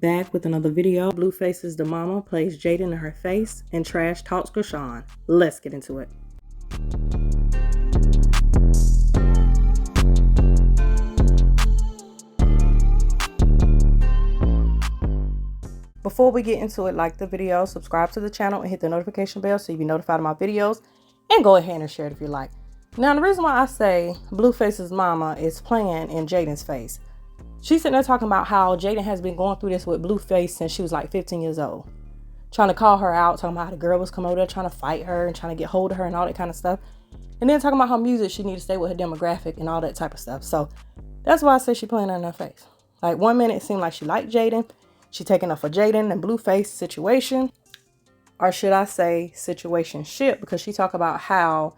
Back with another video. Blueface DaMama plays Jaidyn in her face and trash talks Chrisean. Let's get into it. Before we get into it, like the video, subscribe to the channel, and hit the notification bell so you'll be notified of my videos. And go ahead and share it if you like. Now, the reason why I say Blueface's mama is playing in Jaidyn's face. She's sitting there talking about how Jaidyn has been going through this with Blueface since she was like 15 years old. Trying to call her out, talking about how the girl was coming over there trying to fight her and trying to get hold of her and all that kind of stuff. And then talking about how music, she needs to stay with her demographic and all that type of stuff. So that's why I say she playing in her face. Like 1 minute it seemed like she liked Jaidyn. She taking up for Jaidyn and Blueface situation. Or should I say situationship, because she talk about how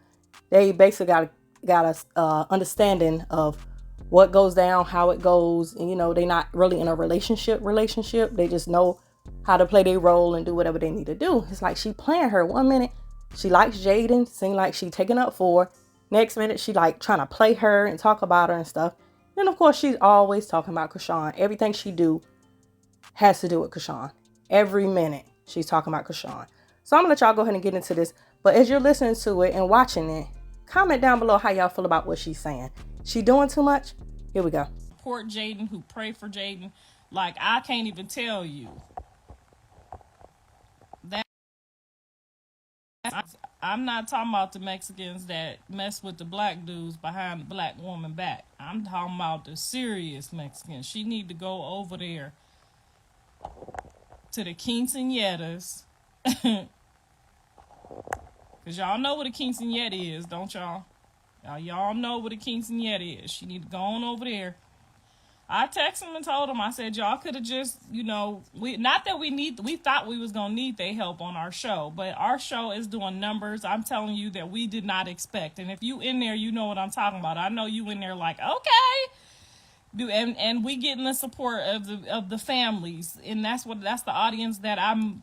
they basically got a understanding of what goes down, how it goes, and they not really in a relationship. They just know how to play their role and do whatever they need to do. It's like she playing her. 1 minute she likes Jaidyn, seem like she taking up for her. Next minute she like trying to play her and talk about her and stuff. Then of course she's always talking about Chrisean. Everything she do has to do with Chrisean. Every minute she's talking about Chrisean. So I'm gonna let y'all go ahead and get into this. But as you're listening to it and watching it, comment down below how y'all feel about what she's saying. She doing too much? Here we go. Support Jaidyn, who pray for Jaidyn. Like, I can't even tell you that. I'm not talking about the Mexicans that mess with the black dudes behind the black woman back. I'm talking about the serious Mexicans. She need to go over there to the quinceañeras. Because y'all know what a quinceañera is, don't y'all? Y'all know what a quinceañera is. She need to go on over there. I texted him and told him, I said, y'all could have just, we thought we was going to need their help on our show, but our show is doing numbers, I'm telling you, that we did not expect. And if you in there, you know what I'm talking about. I know you in there like, okay. And we getting the support of the families. And that's the audience that I'm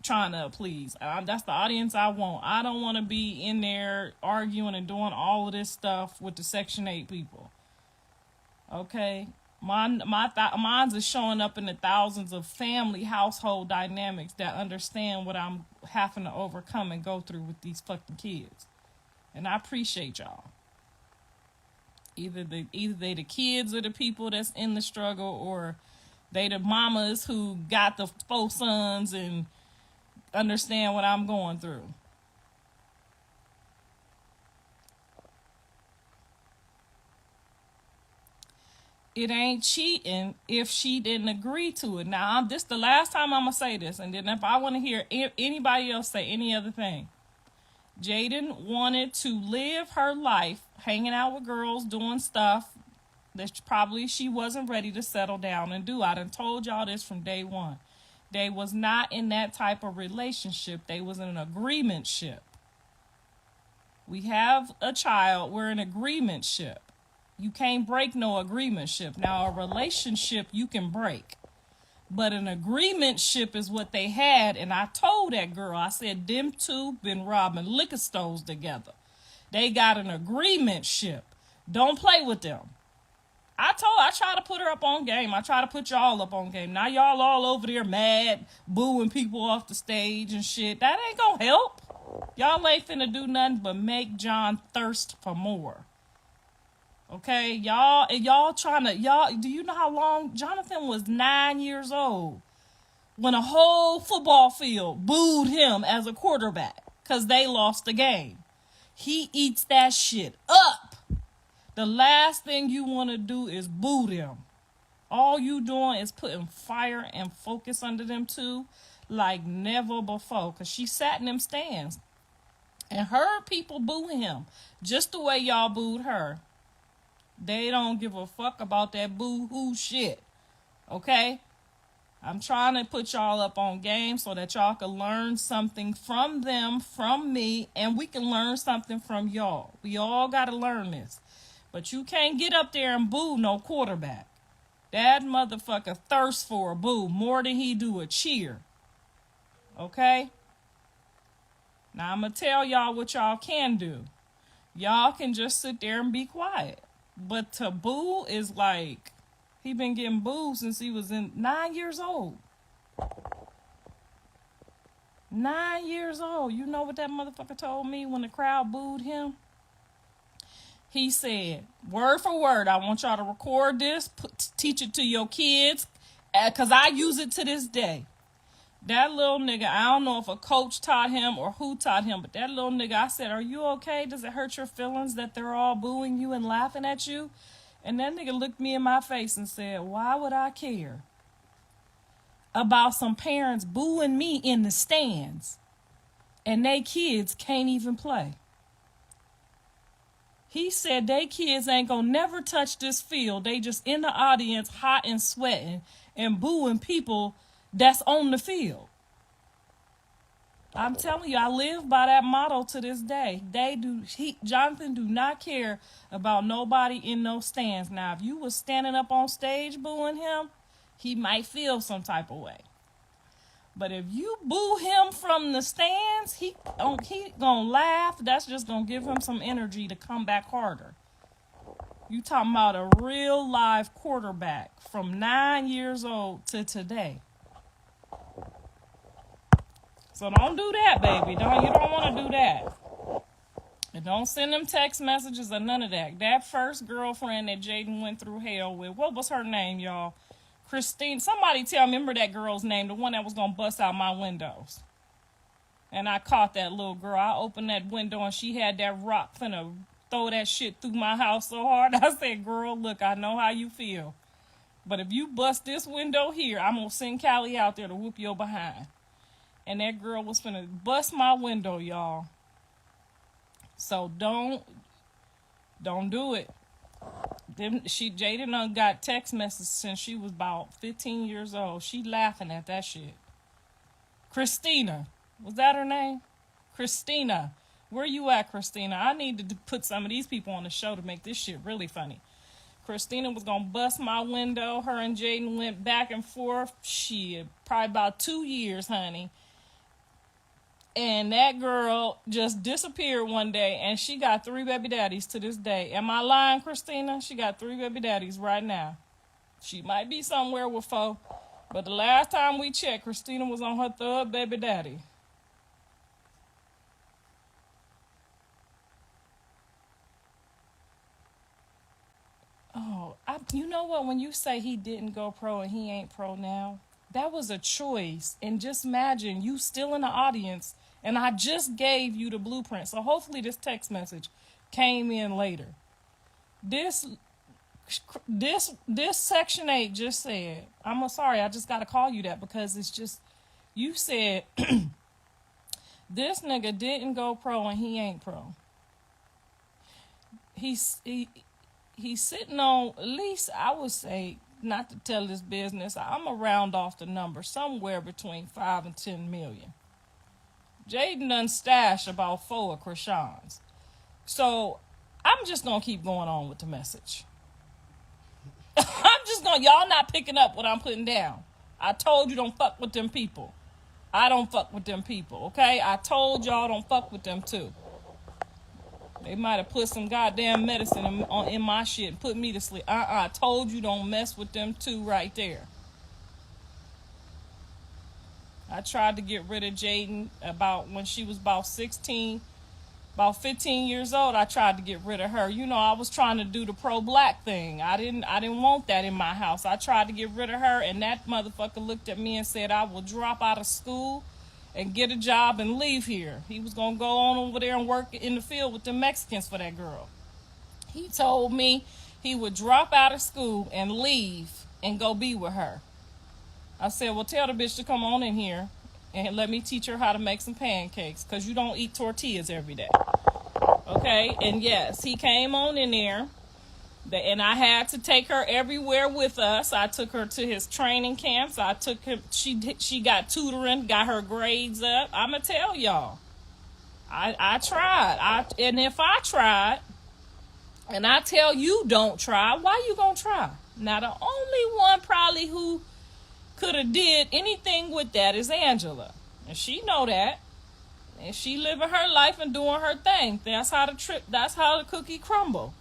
trying to please. That's the audience I want. I don't want to be in there arguing and doing all of this stuff with the Section 8 people. Okay? Mine's is showing up in the thousands of family household dynamics that understand what I'm having to overcome and go through with these fucking kids. And I appreciate y'all. Either they the kids or the people that's in the struggle, or they the mamas who got the 4 sons and understand what I'm going through. It ain't cheating if she didn't agree to it. Now, this the last time I'm going to say this, and then if I want to hear anybody else say any other thing. Jaidyn wanted to live her life hanging out with girls, doing stuff that probably she wasn't ready to settle down and do. I done told y'all this from day one. They was not in that type of relationship. They was in an agreementship. We have a child. We're in agreementship. You can't break no agreementship. Now, a relationship you can break. But an agreementship is what they had. And I told that girl, I said, them two been robbing liquor stores together. They got an agreementship. Don't play with them. I try to put her up on game. I try to put y'all up on game. Now y'all all over there mad, booing people off the stage and shit. That ain't gonna help. Y'all ain't finna do nothing but make John thirst for more. Okay, y'all do you know how long Jonathan was 9 years old when a whole football field booed him as a quarterback because they lost the game? He eats that shit up. The last thing you want to do is boo them. All you doing is putting fire and focus under them too, like never before. Because she sat in them stands and heard people boo him just the way y'all booed her. They don't give a fuck about that boo-hoo shit. Okay? I'm trying to put y'all up on game so that y'all can learn something from them, from me, and we can learn something from y'all. We all got to learn this. But you can't get up there and boo no quarterback. That motherfucker thirsts for a boo more than he do a cheer. Okay? Now I'm going to tell y'all what y'all can do. Y'all can just sit there and be quiet. But to boo is like, He been getting booed since he was 9 years old. 9 years old. You know what that motherfucker told me when the crowd booed him? He said, word for word, I want y'all to record this, teach it to your kids, because I use it to this day. That little nigga, I don't know if a coach taught him or who taught him, but that little nigga, I said, are you okay? Does it hurt your feelings that they're all booing you and laughing at you? And that nigga looked me in my face and said, why would I care about some parents booing me in the stands and they kids can't even play? He said they kids ain't gonna never touch this field. They just in the audience hot and sweating and booing people that's on the field. I'm telling you, I live by that motto to this day. Jonathan do not care about nobody in those stands. Now, if you was standing up on stage booing him, he might feel some type of way. But if you boo him from the stands, he gonna laugh. That's just gonna give him some energy to come back harder. You talking about a real live quarterback from 9 years old to today. So don't do that, baby. You don't want to do that. And don't send them text messages or none of that. That first girlfriend that Jaidyn went through hell with, what was her name, y'all? Christine. Somebody tell me, remember that girl's name, the one that was going to bust out my windows. And I caught that little girl. I opened that window and she had that rock finna throw that shit through my house so hard. I said, girl, look, I know how you feel. But if you bust this window here, I'm going to send Callie out there to whoop your behind. And that girl was finna bust my window, y'all. So don't do it. Jaidyn done got text messages since she was about 15 years old. She laughing at that shit. Christina, was that her name? Christina, where you at, Christina? I need to put some of these people on the show to make this shit really funny. Christina was gonna bust my window. Her and Jaidyn went back and forth. Shit, probably about 2 years, honey. And that girl just disappeared one day, and she got 3 baby daddies to this day. Am I lying, Christina? She got 3 baby daddies right now. She might be somewhere with 4, but the last time we checked, Christina was on her 3rd baby daddy. Oh, you know what? When you say he didn't go pro and he ain't pro now, that was a choice. And just imagine you still in the audience, and I just gave you the blueprint. So hopefully this text message came in later. This Section 8 just said, sorry, I just got to call you that because it's just, you said, this nigga didn't go pro and he ain't pro. He's sitting on, at least I would say, not to tell his business, I'm going to round off the number, somewhere between 5 and 10 million. Jaidyn done stashed about 4 of Chrisean's. So I'm just going to keep going on with the message. Y'all not picking up what I'm putting down. I told you don't fuck with them people. I don't fuck with them people, okay? I told y'all don't fuck with them too. They might have put some goddamn medicine in my shit and put me to sleep. I told you don't mess with them two right there. I tried to get rid of Jaidyn when she was about 16, about 15 years old. I tried to get rid of her. You know, I was trying to do the pro-black thing. I didn't want that in my house. I tried to get rid of her, and that motherfucker looked at me and said, I will drop out of school and get a job and leave here. He was going to go on over there and work in the field with the Mexicans for that girl. He told me he would drop out of school and leave and go be with her. I said, well, tell the bitch to come on in here and let me teach her how to make some pancakes because you don't eat tortillas every day. Okay? And yes, he came on in there. And I had to take her everywhere with us. I took her to his training camps. I took her. She got tutoring, got her grades up. I'ma tell y'all, I tried. And if I tried, and I tell you don't try, why you gonna try? Now the only one probably who could have did anything with that is Angela, and she know that, and she living her life and doing her thing. That's how the cookie crumble.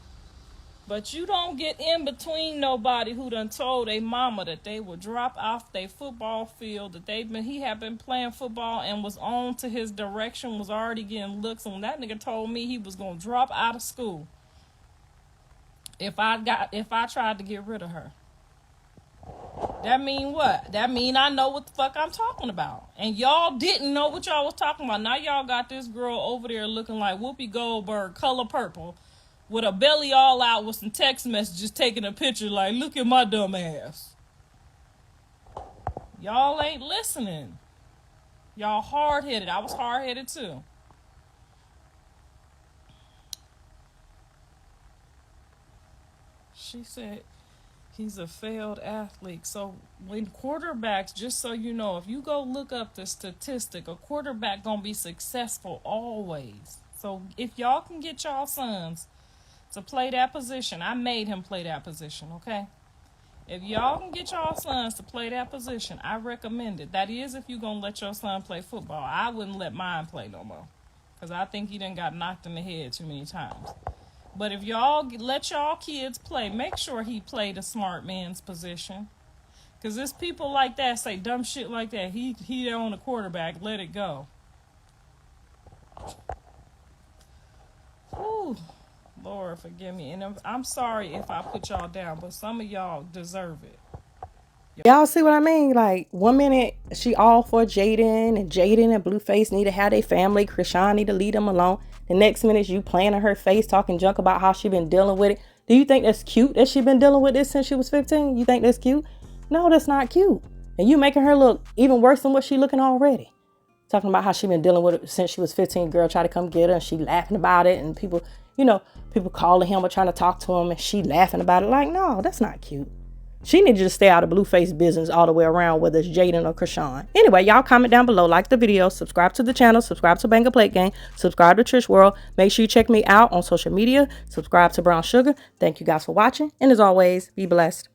But you don't get in between nobody who done told a mama that they would drop off their football field, that he had been playing football and was on to his direction, was already getting looks, and that nigga told me he was gonna drop out of school if I tried to get rid of her. That mean what? That mean I know what the fuck I'm talking about. And y'all didn't know what y'all was talking about. Now y'all got this girl over there looking like Whoopi Goldberg, color purple, with a belly all out with some text messages, taking a picture like, look at my dumb ass. Y'all ain't listening. Y'all hard-headed. I was hard-headed too. She said he's a failed athlete. So when quarterbacks, just so you know, if you go look up the statistic, a quarterback gonna be successful always. So if y'all can get y'all sons to play that position, I made him play that position, okay? If y'all can get y'all sons to play that position, I recommend it. That is if you gonna let your son play football. I wouldn't let mine play no more, because I think he done got knocked in the head too many times. But if y'all let y'all kids play, make sure he play the smart man's position. Because there's people like that say dumb shit like that. He on the quarterback, let it go. Ooh, Lord, forgive me. And I'm sorry if I put y'all down, but some of y'all deserve it. Y'all see what I mean? Like, one minute she all for Jaidyn and Blueface need to have their family. Chrisean need to leave them alone. The next minute you playing in her face, talking junk about how she been dealing with it. Do you think that's cute that she been dealing with this since she was 15? You think that's cute? No, that's not cute. And you making her look even worse than what she looking already. Talking about how she been dealing with it since she was 15. Girl try to come get her and she laughing about it. And people, people calling him or trying to talk to him and she laughing about it. Like, no, that's not cute. She needs to stay out of Blueface business all the way around, whether it's Jaidyn or Chrisean. Anyway, y'all comment down below, like the video, subscribe to the channel, subscribe to Banger Plate Gang, subscribe to Trish World. Make sure you check me out on social media, subscribe to Brown Sugar. Thank you guys for watching, and as always, be blessed.